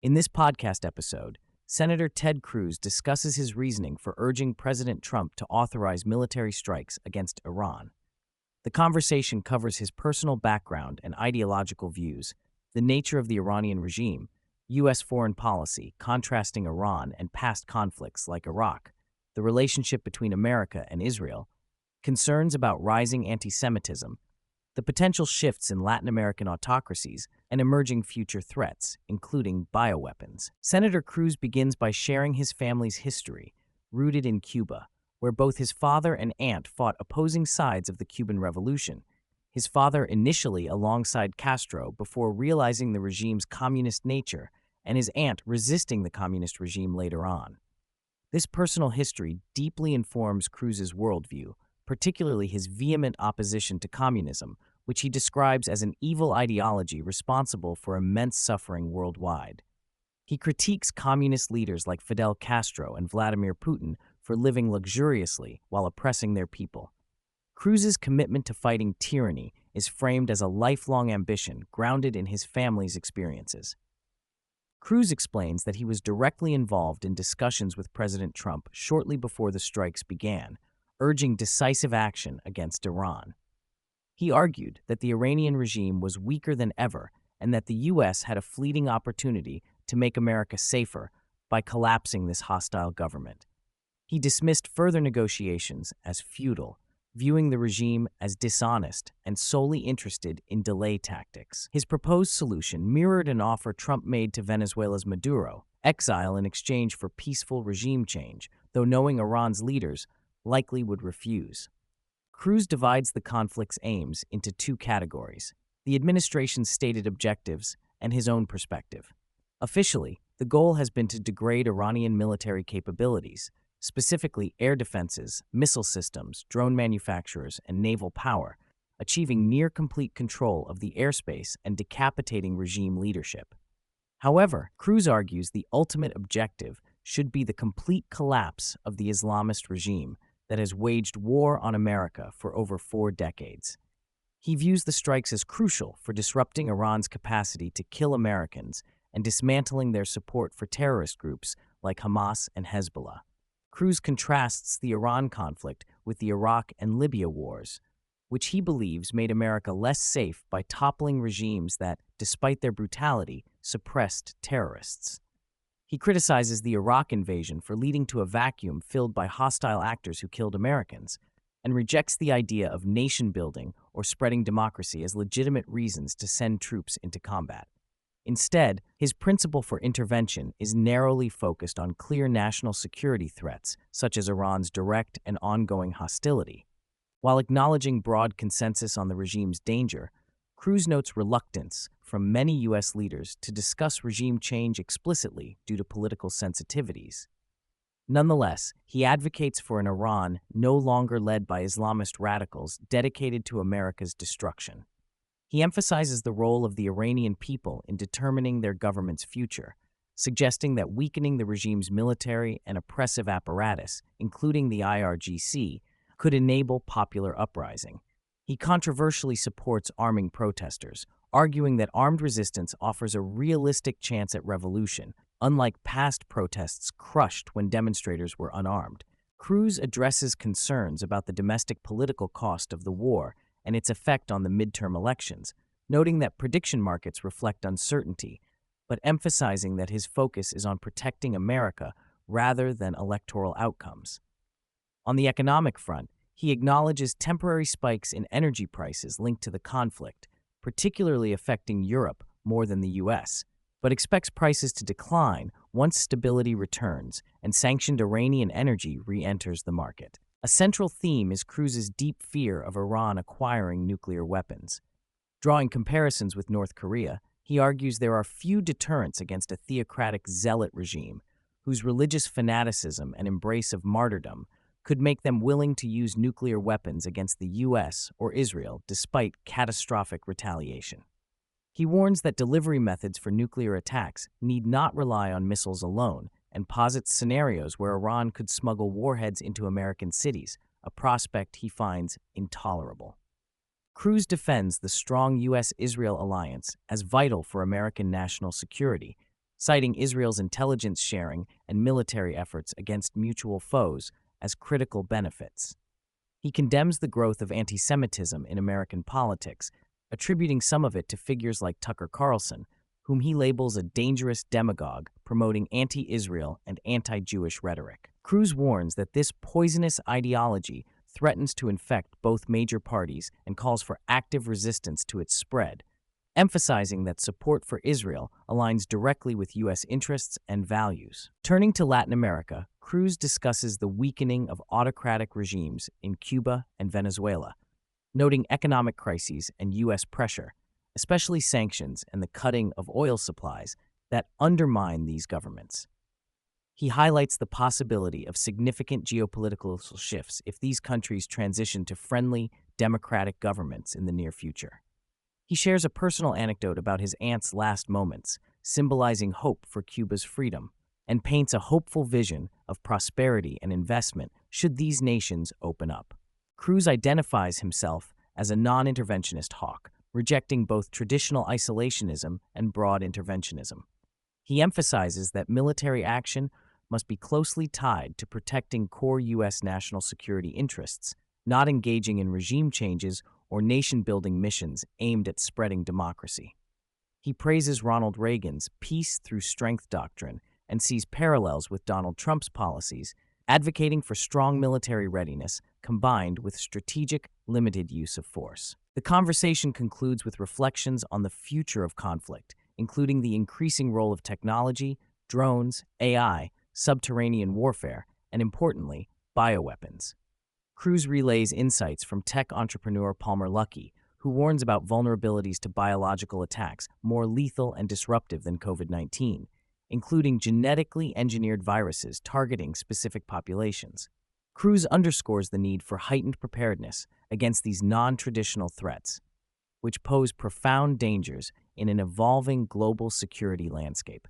In this podcast episode, Senator Ted Cruz discusses his reasoning for urging President Trump to authorize military strikes against Iran. The conversation covers his personal background and ideological views, the nature of the Iranian regime, U.S. foreign policy, contrasting Iran and past conflicts like Iraq, the relationship between America and Israel, concerns about rising anti-Semitism, the potential shifts in Latin American autocracies, and emerging future threats, including bioweapons. Senator Cruz begins by sharing his family's history, rooted in Cuba, where both his father and aunt fought opposing sides of the Cuban Revolution, his father initially alongside Castro before realizing the regime's communist nature, and his aunt resisting the communist regime later on. This personal history deeply informs Cruz's worldview, particularly his vehement opposition to communism, which he describes as an evil ideology responsible for immense suffering worldwide. He critiques communist leaders like Fidel Castro and Vladimir Putin for living luxuriously while oppressing their people. Cruz's commitment to fighting tyranny is framed as a lifelong ambition grounded in his family's experiences. Cruz explains that he was directly involved in discussions with President Trump shortly before the strikes began, urging decisive action against Iran. He argued that the Iranian regime was weaker than ever and that the U.S. had a fleeting opportunity to make America safer by collapsing this hostile government. He dismissed further negotiations as futile, viewing the regime as dishonest and solely interested in delay tactics. His proposed solution mirrored an offer Trump made to Venezuela's Maduro, exile in exchange for peaceful regime change, though knowing Iran's leaders likely would refuse. Cruz divides the conflict's aims into two categories: the administration's stated objectives and his own perspective. Officially, the goal has been to degrade Iranian military capabilities, specifically air defenses, missile systems, drone manufacturers, and naval power, achieving near-complete control of the airspace and decapitating regime leadership. However, Cruz argues the ultimate objective should be the complete collapse of the Islamist regime that has waged war on America for over 4 decades. He views the strikes as crucial for disrupting Iran's capacity to kill Americans and dismantling their support for terrorist groups like Hamas and Hezbollah. Cruz contrasts the Iran conflict with the Iraq and Libya wars, which he believes made America less safe by toppling regimes that, despite their brutality, suppressed terrorists. He criticizes the Iraq invasion for leading to a vacuum filled by hostile actors who killed Americans, and rejects the idea of nation-building or spreading democracy as legitimate reasons to send troops into combat. Instead, his principle for intervention is narrowly focused on clear national security threats, such as Iran's direct and ongoing hostility. While acknowledging broad consensus on the regime's danger, Cruz notes reluctance from many U.S. leaders to discuss regime change explicitly due to political sensitivities. Nonetheless, he advocates for an Iran no longer led by Islamist radicals dedicated to America's destruction. He emphasizes the role of the Iranian people in determining their government's future, suggesting that weakening the regime's military and oppressive apparatus, including the IRGC, could enable popular uprising. He controversially supports arming protesters, arguing that armed resistance offers a realistic chance at revolution, unlike past protests crushed when demonstrators were unarmed. Cruz addresses concerns about the domestic political cost of the war and its effect on the midterm elections, noting that prediction markets reflect uncertainty, but emphasizing that his focus is on protecting America rather than electoral outcomes. On the economic front, he acknowledges temporary spikes in energy prices linked to the conflict, particularly affecting Europe more than the U.S., but expects prices to decline once stability returns and sanctioned Iranian energy re-enters the market. A central theme is Cruz's deep fear of Iran acquiring nuclear weapons. Drawing comparisons with North Korea, he argues there are few deterrents against a theocratic zealot regime whose religious fanaticism and embrace of martyrdom could make them willing to use nuclear weapons against the U.S. or Israel despite catastrophic retaliation. He warns that delivery methods for nuclear attacks need not rely on missiles alone, and posits scenarios where Iran could smuggle warheads into American cities, a prospect he finds intolerable. Cruz defends the strong U.S. Israel alliance as vital for American national security, citing Israel's intelligence sharing and military efforts against mutual foes as critical benefits. He condemns the growth of anti-Semitism in American politics, attributing some of it to figures like Tucker Carlson, whom he labels a dangerous demagogue promoting anti-Israel and anti-Jewish rhetoric. Cruz warns that this poisonous ideology threatens to infect both major parties and calls for active resistance to its spread, emphasizing that support for Israel aligns directly with U.S. interests and values. Turning to Latin America, Cruz discusses the weakening of autocratic regimes in Cuba and Venezuela, noting economic crises and U.S. pressure, especially sanctions and the cutting of oil supplies, that undermine these governments. He highlights the possibility of significant geopolitical shifts if these countries transition to friendly, democratic governments in the near future. He shares a personal anecdote about his aunt's last moments, symbolizing hope for Cuba's freedom, and paints a hopeful vision of prosperity and investment should these nations open up. Cruz identifies himself as a non-interventionist hawk, rejecting both traditional isolationism and broad interventionism. He emphasizes that military action must be closely tied to protecting core U.S. national security interests, not engaging in regime changes or nation-building missions aimed at spreading democracy. He praises Ronald Reagan's peace through strength doctrine and sees parallels with Donald Trump's policies, advocating for strong military readiness combined with strategic, limited use of force. The conversation concludes with reflections on the future of conflict, including the increasing role of technology, drones, AI, subterranean warfare, and importantly, bioweapons. Cruz relays insights from tech entrepreneur Palmer Luckey, who warns about vulnerabilities to biological attacks more lethal and disruptive than COVID-19, including genetically engineered viruses targeting specific populations. Cruz underscores the need for heightened preparedness against these non-traditional threats, which pose profound dangers in an evolving global security landscape.